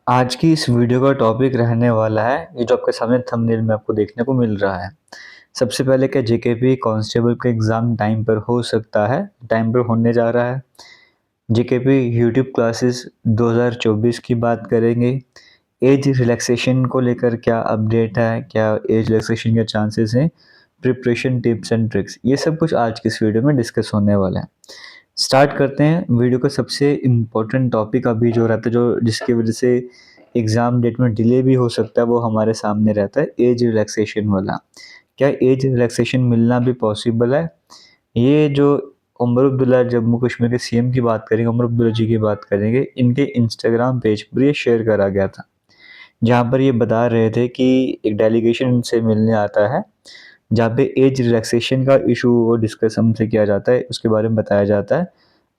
आज की इस वीडियो का टॉपिक रहने वाला है, ये जो आपके सामने थंबनेल में आपको देखने को मिल रहा है। सबसे पहले क्या जेकेपी कांस्टेबल का एग्ज़ाम टाइम पर हो सकता है? टाइम पर होने जा रहा है। जेकेपी यूट्यूब क्लासेस 2024 की बात करेंगे। एज रिलैक्सेशन को लेकर क्या अपडेट है? क्या एज रिलैक्सेशन के चांसेस हैं? प्रिपरेशन टिप्स एंड ट्रिक्स, ये सब कुछ आज की इस वीडियो में डिस्कस होने वाला है। स्टार्ट करते हैं वीडियो का सबसे इम्पोर्टेंट टॉपिक अभी जो रहता है, जो जिसकी वजह से एग्ज़ाम डेट में डिले भी हो सकता है, वो हमारे सामने रहता है, एज रिलैक्सेशन वाला। क्या एज रिलैक्सेशन मिलना भी पॉसिबल है? ये जो उमर अब्दुल्ला जम्मू कश्मीर के सीएम की बात करेंगे, उमर अब्दुल्ला जी की बात करेंगे, इनके इंस्टाग्राम पेज पर ये शेयर करा गया था, जहाँ पर ये बता रहे थे कि एक डेलीगेशन इनसे मिलने आता है, जहाँ पे एज रिलैक्सेशन का इशू वो डिस्कस हमसे किया जाता है, उसके बारे में बताया जाता है।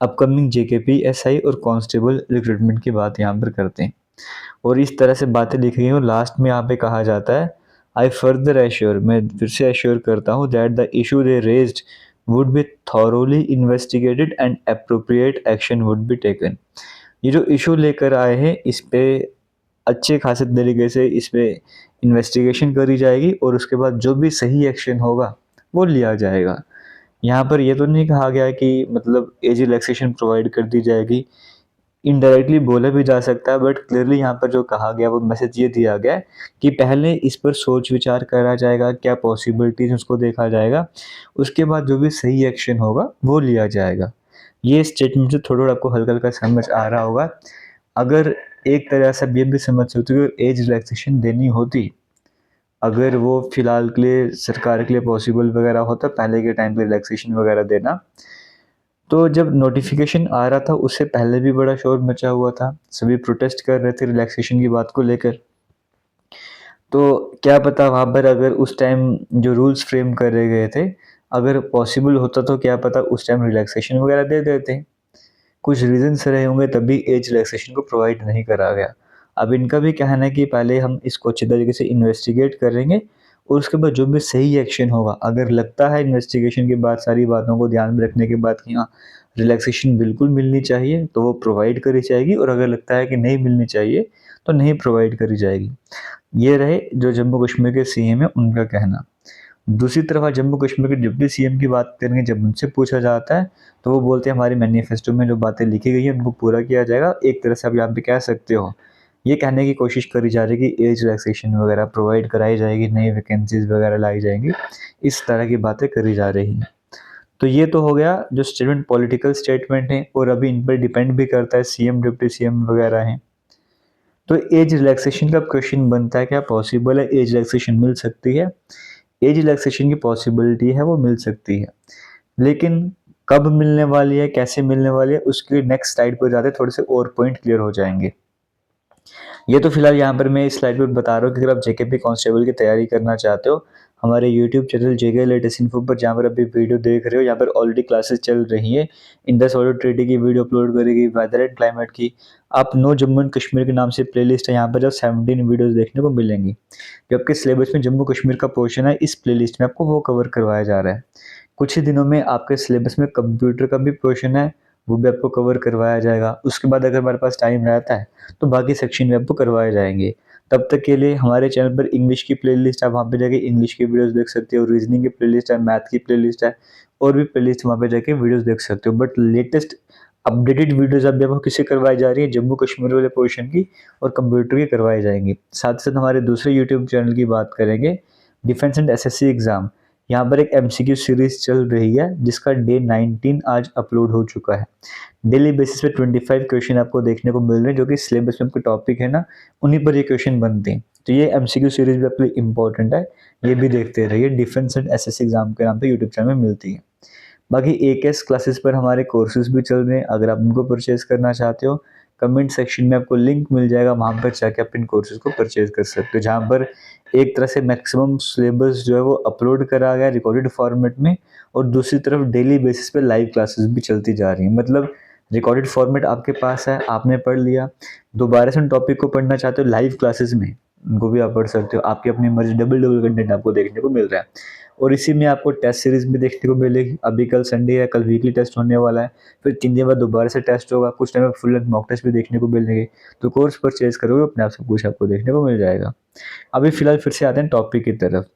अपकमिंग जेकेपी, एसआई और कांस्टेबल रिक्रूटमेंट की बात यहाँ पर करते हैं और इस तरह से बातें लिखी गई और लास्ट में यहाँ पे कहा जाता है, आई फर्दर एश्योर, मैं फिर से एश्योर करता हूँ, that the issue they raised would be thoroughly investigated and appropriate action would be taken. ये जो इशू लेकर आए हैं, इस पे अच्छे खासे तरीके से इस पे इन्वेस्टिगेशन करी जाएगी और उसके बाद जो भी सही एक्शन होगा वो लिया जाएगा। यहाँ पर ये तो नहीं कहा गया कि मतलब एज रिलैक्सेशन प्रोवाइड कर दी जाएगी, इनडायरेक्टली बोला भी जा सकता है, बट क्लियरली यहाँ पर जो कहा गया वो मैसेज ये दिया गया है कि पहले इस पर सोच विचार करा जाएगा, क्या पॉसिबिलिटीज उसको देखा जाएगा, उसके बाद जो भी सही एक्शन होगा वो लिया जाएगा। ये स्टेटमेंट से थोड़ा आपको हल्का हल्का समझ आ रहा होगा। अगर एक तरह से आप ये भी समझ सकते हो कि एज रिलैक्सेशन देनी होती, अगर वो फिलहाल के लिए सरकार के लिए पॉसिबल वगैरह होता पहले के टाइम पे रिलैक्सेशन वगैरह देना, तो जब नोटिफिकेशन आ रहा था उससे पहले भी बड़ा शोर मचा हुआ था, सभी प्रोटेस्ट कर रहे थे रिलैक्सेशन की बात को लेकर। तो क्या पता वहाँ पर अगर उस टाइम जो रूल्स फ्रेम करे गए थे, अगर पॉसिबल होता तो क्या पता उस टाइम रिलैक्सेशन वगैरह दे देते। कुछ रीजंस रहे होंगे तभी एज रिलैक्सेशन को प्रोवाइड नहीं करा गया। अब इनका भी कहना है कि पहले हम इसको अच्छे तरीके से इन्वेस्टिगेट करेंगे और उसके बाद जो भी सही एक्शन होगा, अगर लगता है इन्वेस्टिगेशन के बाद सारी बातों को ध्यान में रखने के बाद कि हाँ रिलैक्सेशन बिल्कुल मिलनी चाहिए तो वो प्रोवाइड करी जाएगी, और अगर लगता है कि नहीं मिलनी चाहिए तो नहीं प्रोवाइड करी जाएगी। ये रहे जो जम्मू कश्मीर के सीएम है उनका कहना। दूसरी तरफ आज जम्मू कश्मीर के डिप्टी सीएम की बात करेंगे, जब उनसे पूछा जाता है तो वो बोलते हैं हमारे मैनिफेस्टो में जो बातें लिखी गई हैं उनको पूरा किया जाएगा। एक तरह से आप यहाँ पे कह सकते हो, ये कहने की कोशिश करी जा रही है कि एज रिलैक्सेशन वगैरह प्रोवाइड कराई जाएगी, नई वैकेंसीज वगैरह लाई जाएंगी, इस तरह की बातें करी जा रही हैं। तो ये तो हो गया जो स्टेटमेंट, पॉलिटिकल स्टेटमेंट है, और अभी इन पर डिपेंड भी करता है सीएम डिप्टी सीएम वगैरह हैं। तो एज रिलैक्सेशन का क्वेश्चन बनता है, क्या पॉसिबल है एज रिलैक्सेशन मिल सकती है? एज रिलैक्सेशन की पॉसिबिलिटी है, वो मिल सकती है, लेकिन कब मिलने वाली है, कैसे मिलने वाली है, उसके लिए नेक्स्ट स्लाइड पर जाते थोड़े से और पॉइंट क्लियर हो जाएंगे। ये तो फिलहाल यहाँ पर मैं इस स्लाइड पर बता रहा हूँ कि अगर आप जेकेपी कांस्टेबल की तैयारी करना चाहते हो, हमारे यूट्यूब चैनल जेके लेटेस्ट इन्फो पर जहाँ पर अभी वीडियो देख रहे हो, यहाँ पर ऑलरेडी क्लासेस चल रही है। इंडस वाटर ट्रेडिंग की वीडियो अपलोड करेगी, वेदर एंड क्लाइमेट की, आप नो जम्मू एंड कश्मीर के नाम से प्लेलिस्ट है, यहाँ पर जब 17 वीडियोस देखने को मिलेंगी। जो आपके सिलेबस में जम्मू कश्मीर का पोर्शन है, इस प्लेलिस्ट में आपको वो कवर करवाया जा रहा है। कुछ ही दिनों में आपके सिलेबस में कंप्यूटर का भी पोर्शन है, वो भी आपको कवर करवाया जाएगा। उसके बाद अगर हमारे पास टाइम रहता है तो बाकी सेक्शन में आपको करवाए जाएंगे। तब तक के लिए हमारे चैनल पर इंग्लिश की प्लेलिस्ट है, वहाँ पे जाके इंग्लिश की वीडियोस देख सकते हो, रीजनिंग की प्लेलिस्ट है, मैथ की प्लेलिस्ट है, और भी प्लेलिस्ट वहाँ पे जाके वीडियोस देख सकते हो। बट लेटेस्ट अपडेटेड वीडियोस अभी आपको किससे करवाई जा रही है, जम्मू कश्मीर वाले पोर्शन की और कंप्यूटर की करवाई जाएंगी। साथ साथ हमारे दूसरे यूट्यूब चैनल की बात करेंगे, डिफेंस एंड एसएससी एग्जाम, यहाँ पर एक एमसीक्यू सीरीज चल रही है जिसका डे 19 आज अपलोड हो चुका है। डेली बेसिस पे 25 क्वेश्चन आपको देखने को मिल रहे हैं, जो कि सिलेबस में आपके टॉपिक है ना, उन्हीं पर ये क्वेश्चन बनते हैं। तो ये एमसीक्यू सीरीज भी आपके लिए इंपॉर्टेंट है, ये भी देखते रहिए। डिफेंस एंड एसएससी एग्जाम के नाम पे यूट्यूब चैनल में मिलती है। बाकी एकेएस क्लासेस पर हमारे कोर्सेज भी चल रहे हैं, अगर आप उनको परचेज करना चाहते हो, कमेंट सेक्शन में आपको लिंक मिल जाएगा, वहाँ पर जाके आप इन कोर्सेज को परचेज कर सकते हो, जहाँ पर एक तरह से मैक्सिमम सिलेबस जो है वो अपलोड करा गया रिकॉर्डेड फॉर्मेट में, और दूसरी तरफ डेली बेसिस पे लाइव क्लासेस भी चलती जा रही हैं। मतलब रिकॉर्डेड फॉर्मेट आपके पास है, आपने पढ़ लिया, दोबारा से उन टॉपिक को पढ़ना चाहते हो लाइव क्लासेस में, उनको भी आप पढ़ सकते हो। आपकी अपनी मर्ज़ी, डबल-डबल कंटेंट आपको देखने को मिल रहा है। और इसी में आपको टेस्ट सीरीज़ भी देखने को मिलेगी। अभी कल संडे है, कल वीकली टेस्ट होने वाला है, फिर 3 दिन बाद दोबारा से टेस्ट होगा, कुछ टाइम में फुल लेंथ मॉक टेस्ट भी देखने को मिलेंगे। तो कोर्स परचेज़ करोगे, अपने आप सब कुछ आपको देखने को मिल जाएगा। अभी फ़िलहाल फिर से आते हैं टॉपिक की तरफ।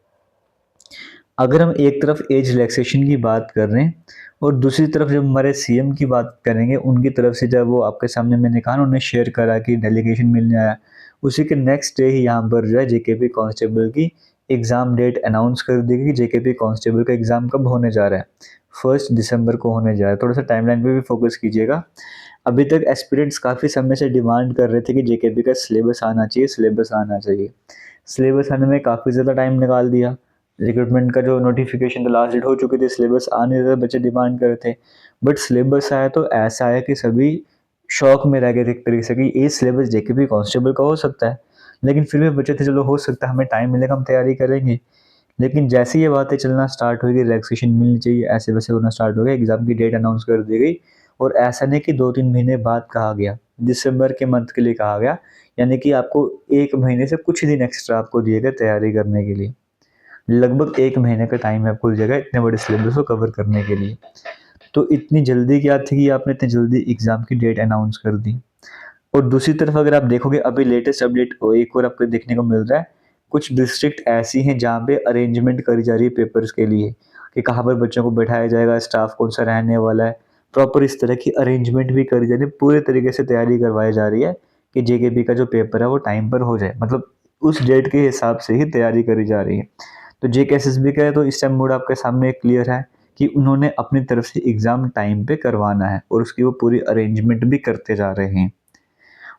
अगर हम एक तरफ एज रिलैक्सेशन की बात कर रहे हैं और दूसरी तरफ जब हमारे सीएम की बात करेंगे, उनकी तरफ से जब वो आपके सामने मैंने कहा ना, उन्हें शेयर करा कि डेलीगेशन मिलने आया, उसी के नेक्स्ट डे ही यहाँ पर जो है जेकेपी कांस्टेबल की एग्ज़ाम डेट अनाउंस कर दी गई कि जेकेपी कांस्टेबल का एग्ज़ाम कब होने जा रहा है। 1 दिसंबर को होने जा रहा है। थोड़ा सा टाइमलाइन पे भी फोकस कीजिएगा। अभी तक एस्पिरेंट्स काफ़ी समय से डिमांड कर रहे थे कि जेकेपी का सिलेबस आना चाहिए, सिलेबस आना चाहिए। सिलेबस आने में काफ़ी ज़्यादा टाइम निकाल दिया। रिक्रूटमेंट का जो नोटिफिकेशन था, लास्ट डेट हो चुकी थी, सिलेबस आ नहीं रहा था, बच्चे डिमांड कर रहे थे। बट सिलेबस आया तो ऐसा आया कि सभी शॉक में रह गए थे एक तरीके से कि ये सिलेबस जेकेपी कांस्टेबल का हो सकता है। लेकिन फिर भी बच्चे थे, चलो हो सकता है, हमें टाइम मिलेगा, हम तैयारी करेंगे। लेकिन जैसे ही ये बातें चलना स्टार्ट हुई कि रिलैक्सेशन मिलनी चाहिए, ऐसे वैसे होना स्टार्ट हो गया, एग्ज़ाम की डेट अनाउंस कर दी गई। और ऐसा नहीं कि 2-3 महीने बाद कहा गया, दिसंबर के मंथ के लिए कहा गया। यानी कि आपको 1 महीने से कुछ दिन एक्स्ट्रा आपको दिए गए तैयारी करने के लिए। लगभग 1 महीने का टाइम आपको दिया गया इतने बड़े सिलेबस को कवर करने के लिए। तो इतनी जल्दी क्या थी कि आपने इतनी जल्दी एग्ज़ाम की डेट अनाउंस कर दी। और दूसरी तरफ अगर आप देखोगे, अभी लेटेस्ट अपडेट एक और आपको देखने को मिल रहा है। कुछ डिस्ट्रिक्ट ऐसी हैं जहाँ पे अरेंजमेंट करी जा रही है पेपर्स के लिए, कि कहाँ पर बच्चों को बैठाया जाएगा, स्टाफ कौन-सा रहने वाला है। प्रॉपर इस तरह की अरेंजमेंट भी करी जा रही है, पूरे तरीके से तैयारी करवाई जा रही है कि जेकेपी का जो पेपर है वो टाइम पर हो जाए। मतलब उस डेट के हिसाब से ही तैयारी करी जा रही है। तो जेकेएसएसबी का है, तो इस टाइम मोड आपके सामने क्लियर है कि उन्होंने अपनी तरफ से एग्ज़ाम टाइम पे करवाना है और उसकी वो पूरी अरेंजमेंट भी करते जा रहे हैं।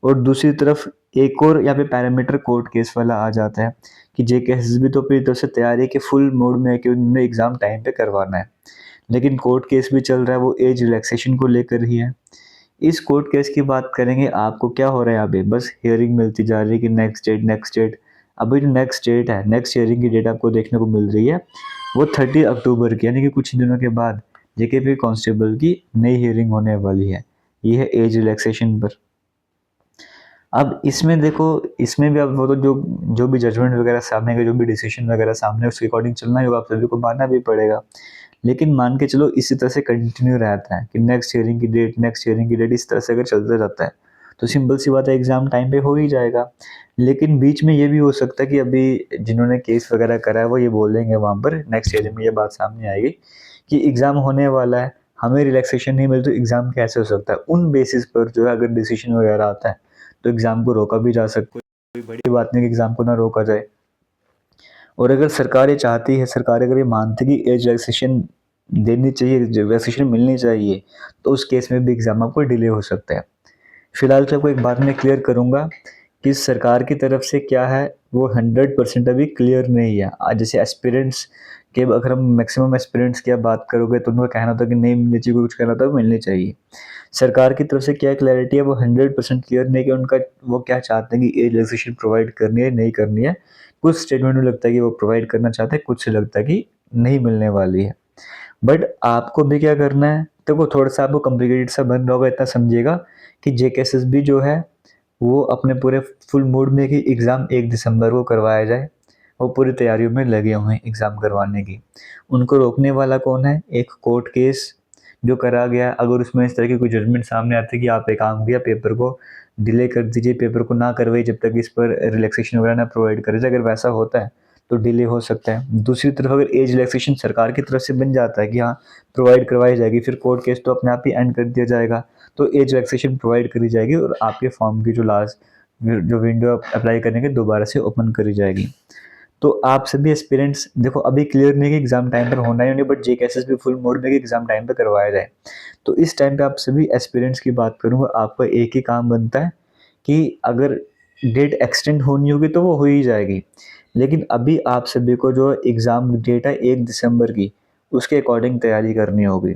और दूसरी तरफ एक और यहाँ पे पैरामीटर कोर्ट केस वाला आ जाता है कि जेकेएसएसबी तो अपनी तरफ से तैयारी के फुल मोड में है कि उन्होंने एग्ज़ाम टाइम पे करवाना है। लेकिन कोर्ट केस भी चल रहा है, वो एज रिलैक्सेशन को लेकर ही है। इस कोर्ट केस की बात करेंगे, आपको क्या हो रहा है यहाँ पे, बस हियरिंग मिलती जा रही है कि नेक्स्ट डेट, नेक्स्ट डेट। अभी जो नेक्स्ट डेट है, नेक्स्ट हियरिंग की डेट आपको देखने को मिल रही है, वो 30 अक्टूबर की, यानी कि कुछ दिनों के बाद जेकेपी कांस्टेबल की नई हियरिंग होने वाली है। ये है एज रिलैक्सेशन पर। अब इसमें देखो, इसमें भी अब वो तो जो जो भी जजमेंट वगैरह सामने आएगा, जो भी डिसीजन वगैरह सामने, उसके अकॉर्डिंग चलना ही होगा, आप सभी को मानना भी पड़ेगा। लेकिन मान के चलो इसी तरह से कंटिन्यू रहता है कि नेक्स्ट हियरिंग की डेट, नेक्स्ट हियरिंग की डेट, इस तरह से अगर चलता रहता है, तो सिंपल सी बात है, एग्ज़ाम टाइम पे हो ही जाएगा। लेकिन बीच में ये भी हो सकता है कि अभी जिन्होंने केस वगैरह करा है, वो ये बोलेंगे वहाँ पर नेक्स्ट हियरिंग में, ये बात सामने आएगी कि एग्ज़ाम होने वाला है, हमें रिलैक्सेशन नहीं मिली तो एग्ज़ाम कैसे हो सकता है? उन बेसिस पर जो है अगर डिसीजन वगैरह आता है, तो एग्ज़ाम को रोका भी जा सकता है। कोई बड़ी बात नहीं कि एग्ज़ाम को ना रोका जाए। और अगर सरकार ये चाहती है, सरकार अगर ये मानती है कि एज रिलैक्सेशन देनी चाहिए, रिलैक्सेशन मिलनी चाहिए, तो उस केस में भी एग्ज़ाम आपको डिले हो सकता है। फिलहाल तो आपको एक बात मैं क्लियर करूँगा कि सरकार की तरफ से क्या है, वो 100% अभी क्लियर नहीं है। जैसे एस्पिरेंट्स के, अगर हम मैक्सिमम एस्पिरेंट्स की आप बात करोगे, तो उनका कहना था कि नहीं मिलनी चाहिए, कुछ कहना था मिलनी चाहिए। सरकार की तरफ से क्या क्लैरिटी है, वो 100% क्लियर नहीं कि उनका वो क्या चाहते हैं कि एज रिलैक्सेशन प्रोवाइड करनी है, नहीं करनी है। कुछ स्टेटमेंट में लगता है कि वो प्रोवाइड करना चाहते हैं, कुछ से लगता है कि नहीं मिलने वाली है। बट आपको भी क्या करना है, देखो थोड़ा-सा आपको कॉम्प्लिकेटेड सा बन रहा होगा, इतना समझिएगा कि जेकेएसएसबी जो है, वो अपने पूरे फुल मूड में कि एग्ज़ाम 1 दिसंबर को करवाया जाए। वो पूरी तैयारियों में लगे हुए हैं एग्ज़ाम करवाने की। उनको रोकने वाला कौन है? एक कोर्ट केस जो करा गया। अगर उसमें इस तरह की कोई जजमेंट सामने आती है कि आप एक काम किया, पेपर को डिले कर दीजिए, पेपर को ना करवाइए जब तक इस पर रिलैक्सेशन वगैरह ना प्रोवाइड करे जाए, अगर वैसा होता है तो डिले हो सकता है। दूसरी तरफ अगर एज रिलैक्सेशन सरकार की तरफ से बन जाता है कि हाँ, प्रोवाइड करवाई जाएगी, फिर कोर्ट केस तो अपने आप ही एंड कर दिया जाएगा। तो एज रिलैक्सेशन प्रोवाइड करी जाएगी और आपके फॉर्म की जो लास्ट जो विंडो अप्लाई करने की दोबारा से ओपन करी जाएगी। तो आप सभी एस्पिरेंट्स देखो, अभी क्लियर नहीं है कि एग्ज़ाम टाइम पर होना है या नहीं, बट जेकेएसएसबी फुल मोड में कि एग्ज़ाम टाइम पे करवाया जाए। तो इस टाइम पे आप सभी एस्पिरेंट्स की बात करूँगा, आपका एक ही काम बनता है कि अगर डेट एक्सटेंड होनी होगी तो वो हो ही जाएगी। लेकिन अभी आप सभी को जो एग्ज़ाम डेट है 1 दिसंबर की, उसके अकॉर्डिंग तैयारी करनी होगी।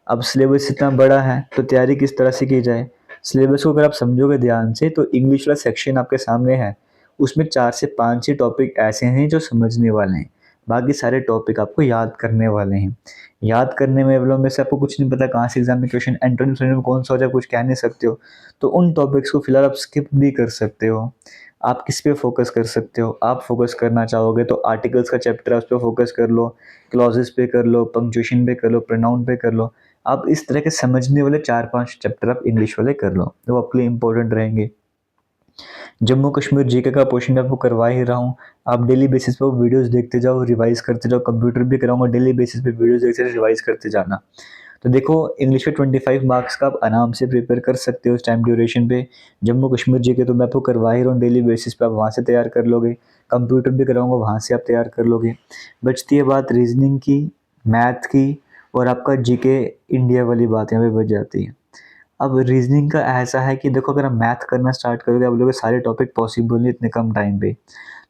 अब सिलेबस इतना बड़ा है, तो तैयारी किस तरह से की जाए? सिलेबस को अगर आप समझोगे ध्यान से, तो इंग्लिश वाला सेक्शन आपके सामने है। उसमें 4 से 5 ही टॉपिक ऐसे हैं जो समझने वाले हैं। बाकी सारे टॉपिक आपको याद करने वाले हैं। याद करने में वालों में से आपको कुछ नहीं पता कहाँ से एग्जाम में क्वेश्चन एंट्रेंस में कौन सा हो जाए, कुछ कह नहीं सकते हो, तो उन टॉपिक्स को फिलहाल आप स्किप भी कर सकते हो। आप किस पे फोकस कर सकते हो, आप फोकस करना चाहोगे तो आर्टिकल्स का चैप्टर है उस पर फोकस कर लो, क्लॉजेस पे कर लो, पंक्चुएशन पे कर लो, प्रोनाउन पे कर लो। आप इस तरह के समझने वाले 4-5 चैप्टर आप इंग्लिश वाले कर लो, तो वो आपके लिए इंपॉर्टेंट रहेंगे। जम्मू कश्मीर जीके का पोर्शन मैं आपको करवा ही रहा हूँ। आप डेली बेसिस पे वो वीडियोस देखते जाओ, रिवाइज करते जाओ, कंप्यूटर भी कराऊंगा, डेली बेसिस पे वीडियोस देखते रिवाइज करते जाना। तो देखो, इंग्लिश के 25 मार्क्स का आप आराम से प्रिपेयर कर सकते हो उस टाइम ड्यूरेशन पे। जम्मू कश्मीर जीके तो मैं आपको करवा ही रहा हूँ, डेली बेसिस पे आप वहाँ से तैयार कर लोगे, कंप्यूटर भी कराऊंगा वहाँ से आप तैयार कर लोगे। बचती है बात रीजनिंग की, मैथ की, और आपका जीके इंडिया वाली बात यहाँ पे बच जाती है। अब रीजनिंग का ऐसा है कि देखो, अगर आप मैथ करना स्टार्ट करोगे, आप लोग सारे टॉपिक पॉसिबल नहीं इतने कम टाइम पे।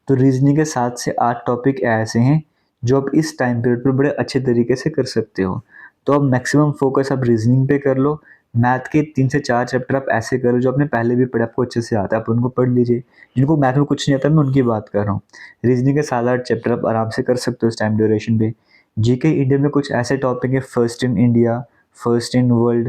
तो रीजनिंग के 7 से 8 टॉपिक ऐसे हैं जो आप इस टाइम पीरियड पर बड़े अच्छे तरीके से कर सकते हो। तो अब मैक्सिमम फोकस आप रीजनिंग पे कर लो। मैथ के 3 से 4 चैप्टर आप ऐसे करो जो आपने पहले भी पढ़े, आपको अच्छे से आता है, आप उनको पढ़ लीजिए। जिनको मैथ में कुछ नहीं आता, मैं उनकी बात कर रहा हूँ। रीजनिंग के 7-8 चैप्टर आप आराम से कर सकते हो इस टाइम ड्यूरेशन पे। जीके इंडिया में कुछ ऐसे टॉपिक है, first in India, first in world,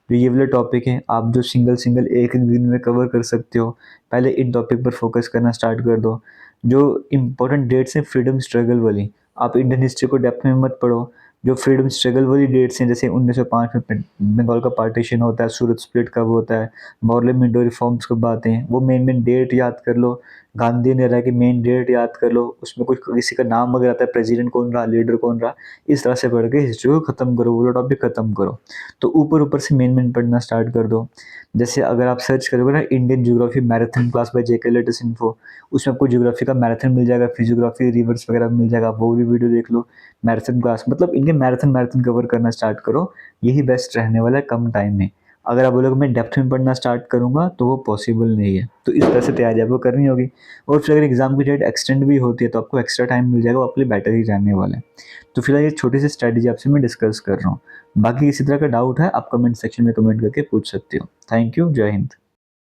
जो ये वाले टॉपिक हैं आप जो सिंगल सिंगल एक एक दिन में कवर कर सकते हो। पहले इन टॉपिक पर फोकस करना स्टार्ट कर दो। जो इम्पोर्टेंट डेट्स हैं फ्रीडम स्ट्रगल वाली, आप इंडियन हिस्ट्री को डेप्थ में मत पढ़ो। जो फ्रीडम स्ट्रगल वाली डेट्स हैं, जैसे 1905 में बंगाल का पार्टीशन होता है, सूरत स्प्लिट कब होता है, पार्लियामेंट्री रिफॉर्म्स कब आते हैं, वो मेन मेन डेट याद कर लो। गांधी ने रहा कि मेन डेट याद कर लो, उसमें कुछ किसी का नाम अगर आता है, प्रेसिडेंट कौन रहा, लीडर कौन रहा, इस तरह से पढ़ के हिस्ट्री को खत्म करो, वो टॉपिक खत्म करो। तो ऊपर ऊपर से मेन मेन पढ़ना स्टार्ट कर दो। जैसे अगर आप सर्च करोगे ना, Indian geography marathon class by JK latest info, उसमें आपको ज्योग्राफी का मैराथन मिल जाएगा, फिजियोग्राफी रिवर्स वगैरह मिल जाएगा, वो भी वीडियो देख लो। मैराथन क्लास मतलब इनके मैराथन मैराथन कवर करना स्टार्ट करो, यही बेस्ट रहने वाला है कम टाइम में। अगर आप बोलोगे मैं डेप्थ में पढ़ना स्टार्ट करूंगा तो वो पॉसिबल नहीं है, तो इस तरह से तैयारी आपको करनी होगी। और फिर अगर एग्जाम की डेट एक्सटेंड भी होती है तो आपको एक्स्ट्रा टाइम मिल जाएगा, वो आपके लिए बेटर ही रहने वाला है। तो फिलहाल ये छोटी सी स्ट्रैटेजी आपसे मैं डिस्कस कर रहा हूँ। बाकी किसी तरह का डाउट है आप कमेंट सेक्शन में कमेंट करके पूछ सकते हो। थैंक यू, जय हिंद।